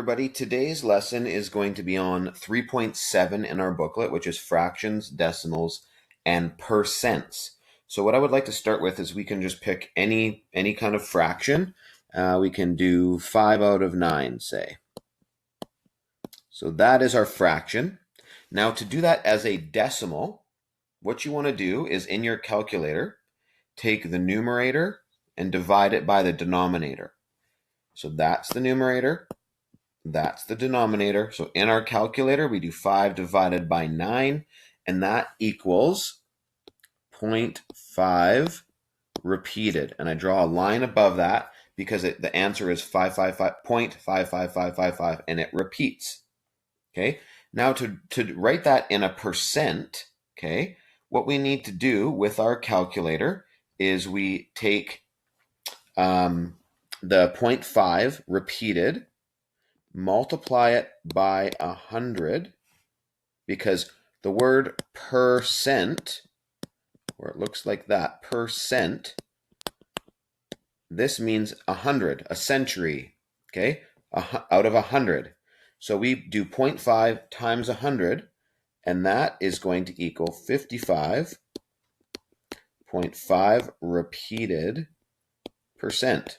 everybody. Today's lesson is going to be on 3.7 in our booklet, which is fractions, decimals, and percents. So what I would like to start with is we can just pick any kind of fraction. We can do 5 out of 9, say. So that is our fraction. Now to do that as a decimal, what you want to do is in your calculator, take the numerator and divide it by the denominator. So that's the numerator. That's the denominator. So in our calculator, we do 5 divided by 9, and that equals 0.5 repeated. And I draw a line above that because the answer is 0.55555, and it repeats. Okay. Now to write that in a percent, okay, what we need to do with our calculator is we take the 0.5 repeated, multiply it by 100, because the word percent, where it looks like that, percent, this means 100, a century, okay, out of 100. So we do 0.5 times 100, and that is going to equal 55.5 repeated percent.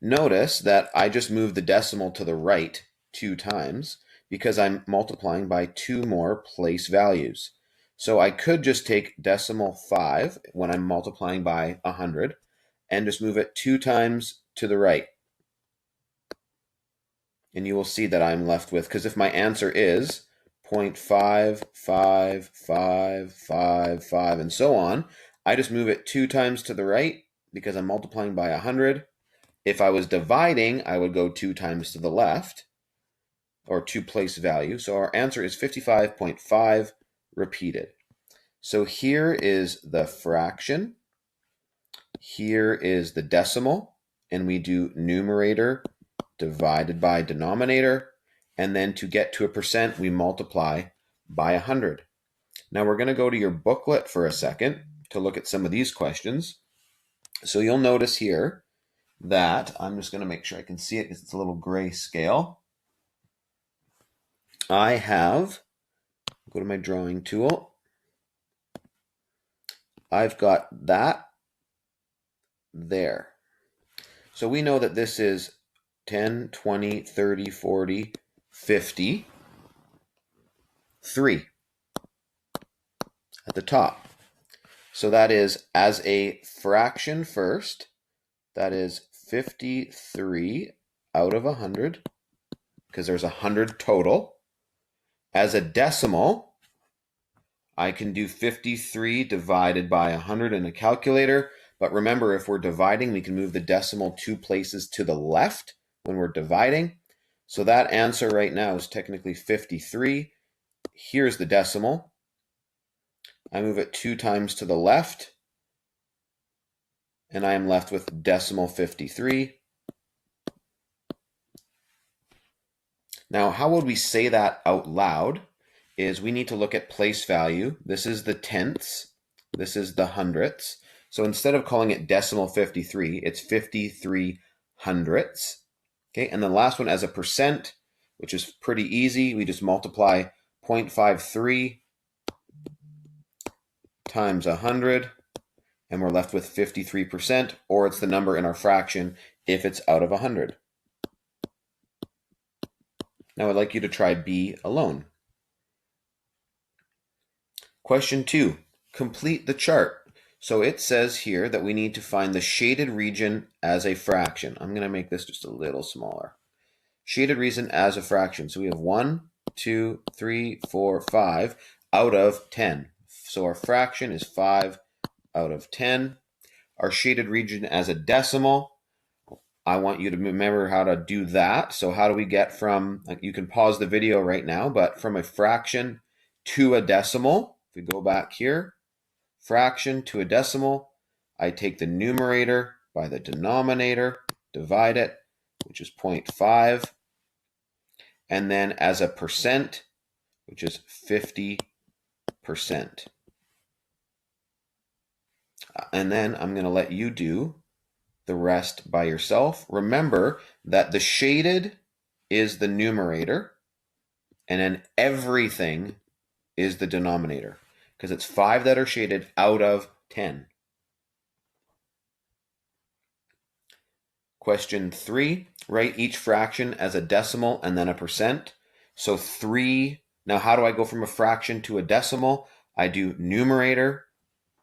Notice that I just moved the decimal to the right 2 times because I'm multiplying by 2 more place values. So I could just take decimal 5 when I'm multiplying by 100 and just move it 2 times to the right. And you will see that I'm left with, because if my answer is 0.55555 and so on, I just move it 2 times to the right because I'm multiplying by 100. If I was dividing, I would go 2 times to the left, or 2 place value. So our answer is 55.5 repeated. So here is the fraction. Here is the decimal. And we do numerator divided by denominator. And then to get to a percent, we multiply by 100. Now we're going to go to your booklet for a second to look at some of these questions. So you'll notice here that I'm just going to make sure I can see it because it's a little grayscale. I have, go to my drawing tool. I've got that there. So we know that this is 10, 20, 30, 40, 50, 3 at the top. So that is as a fraction first, that is 53 out of 100, because there's 100 total. As a decimal, I can do 53 divided by 100 in a calculator. But remember, if we're dividing, we can move the decimal 2 places to the left when we're dividing. So that answer right now is technically 53. Here's the decimal. I move it 2 times to the left, and I am left with decimal 53. Now, how would we say that out loud? Is we need to look at place value. This is the tenths. This is the hundredths. So instead of calling it decimal 53, it's 53 hundredths. Okay, and the last one as a percent, which is pretty easy. We just multiply 0.53 times 100, and we're left with 53%, or it's the number in our fraction if it's out of 100. Now I'd like you to try B alone. Question 2, complete the chart. So it says here that we need to find the shaded region as a fraction. I'm going to make this just a little smaller. Shaded region as a fraction. So we have 1, 2, 3, 4, 5 out of 10. So our fraction is 5 out of 10. Our shaded region as a decimal, I want you to remember how to do that. So how do we get from, you can pause the video right now, but from a fraction to a decimal, if we go back here, fraction to a decimal, I take the numerator by the denominator, divide it, which is 0.5, and then as a percent, which is 50%. And then I'm going to let you do the rest by yourself. Remember that the shaded is the numerator, and then everything is the denominator, because it's 5 that are shaded out of 10. Question 3, write each fraction as a decimal and then a percent. So 3, now how do I go from a fraction to a decimal? I do numerator,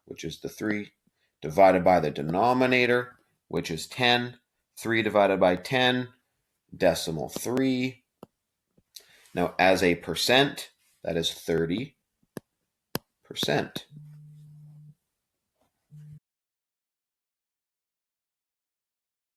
which is the 3, divided by the denominator, which is 10. 3 divided by 10, decimal 3. Now as a percent, that is 30%.